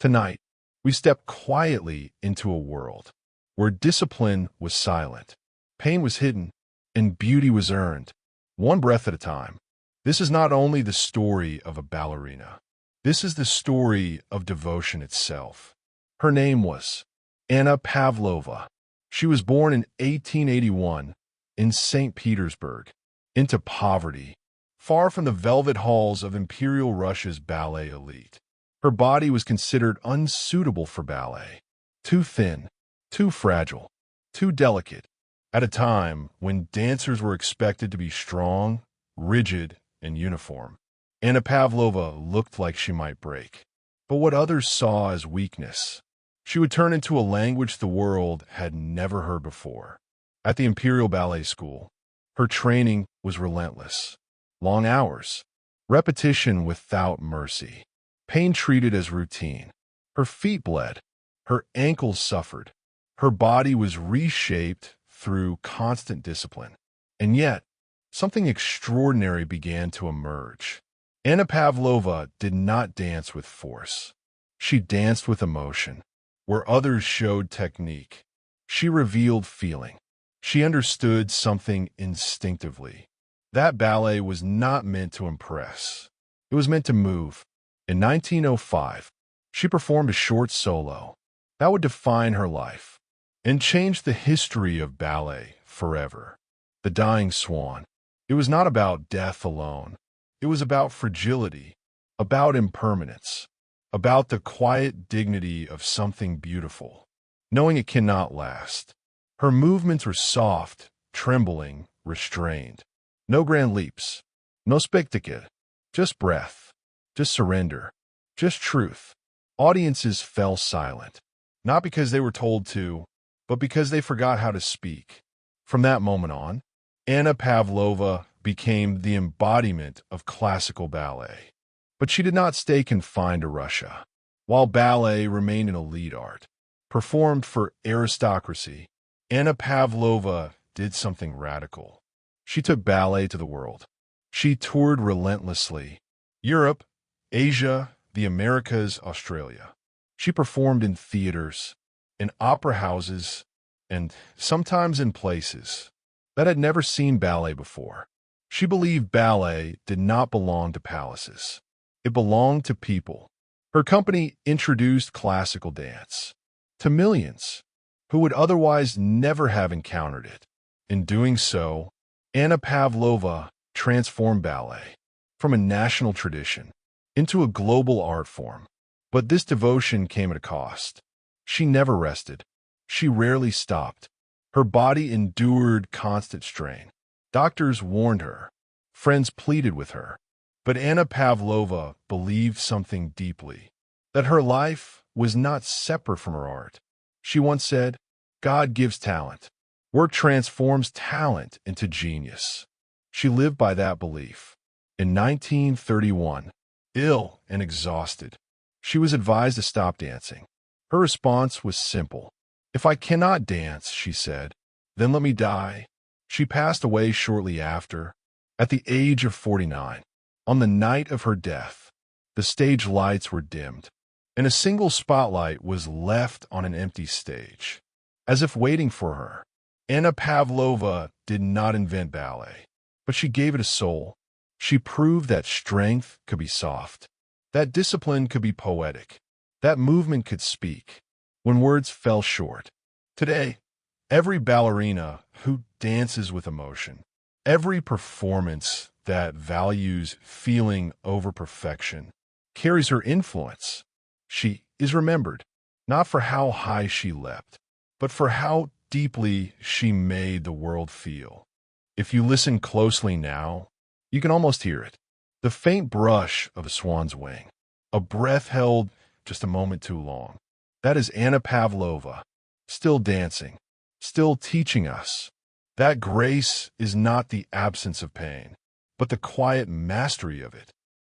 Tonight, we step quietly into a world where discipline was silent, pain was hidden, and beauty was earned, one breath at a time. This is not only the story of a ballerina. This is the story of devotion itself. Her name was Anna Pavlova. She was born in 1881 in St. Petersburg, into poverty, far from the velvet halls of Imperial Russia's ballet elite. Her body was considered unsuitable for ballet, too thin, too fragile, too delicate, at a time when dancers were expected to be strong, rigid, and uniform. Anna Pavlova looked like she might break, but what others saw as weakness, she would turn into a language the world had never heard before. At the Imperial Ballet School, her training was relentless. Long hours, repetition without mercy, pain treated as routine. Her feet bled, her ankles suffered, her body was reshaped through constant discipline. And yet, something extraordinary began to emerge. Anna Pavlova did not dance with force. She danced with emotion. Where others showed technique, she revealed feeling. She understood something instinctively. That ballet was not meant to impress. It was meant to move. In 1905, she performed a short solo that would define her life and change the history of ballet forever. The Dying Swan. It was not about death alone. It was about fragility, about impermanence, about the quiet dignity of something beautiful, knowing it cannot last. Her movements were soft, trembling, restrained. No grand leaps, no spectacle, just breath, just surrender, just truth. Audiences fell silent, not because they were told to, but because they forgot how to speak. From that moment on, Anna Pavlova became the embodiment of classical ballet. But she did not stay confined to Russia. While ballet remained an elite art, performed for aristocracy, Anna Pavlova did something radical. She took ballet to the world. She toured relentlessly. Europe, Asia, the Americas, Australia. She performed in theaters, in opera houses, and sometimes in places that had never seen ballet before. She believed ballet did not belong to palaces. It belonged to people. Her company introduced classical dance to millions who would otherwise never have encountered it. In doing so, Anna Pavlova transformed ballet from a national tradition into a global art form. But this devotion came at a cost. She never rested. She rarely stopped. Her body endured constant strain. Doctors warned her. Friends pleaded with her. But Anna Pavlova believed something deeply, that her life was not separate from her art. She once said, "God gives talent. Work transforms talent into genius." She lived by that belief. In 1931, ill and exhausted, she was advised to stop dancing. Her response was simple. "If I cannot dance," she said, "then let me die." She passed away shortly after, at the age of 49. On the night of her death, the stage lights were dimmed, and a single spotlight was left on an empty stage, as if waiting for her. Anna Pavlova did not invent ballet, but she gave it a soul. She proved that strength could be soft, that discipline could be poetic, that movement could speak when words fell short. Today, every ballerina who dances with emotion, every performance that values feeling over perfection, carries her influence. She is remembered, not for how high she leapt, but for how deeply she made the world feel. If you listen closely now, you can almost hear it. The faint brush of a swan's wing, a breath held just a moment too long. That is Anna Pavlova, still dancing, still teaching us that grace is not the absence of pain, but the quiet mastery of it.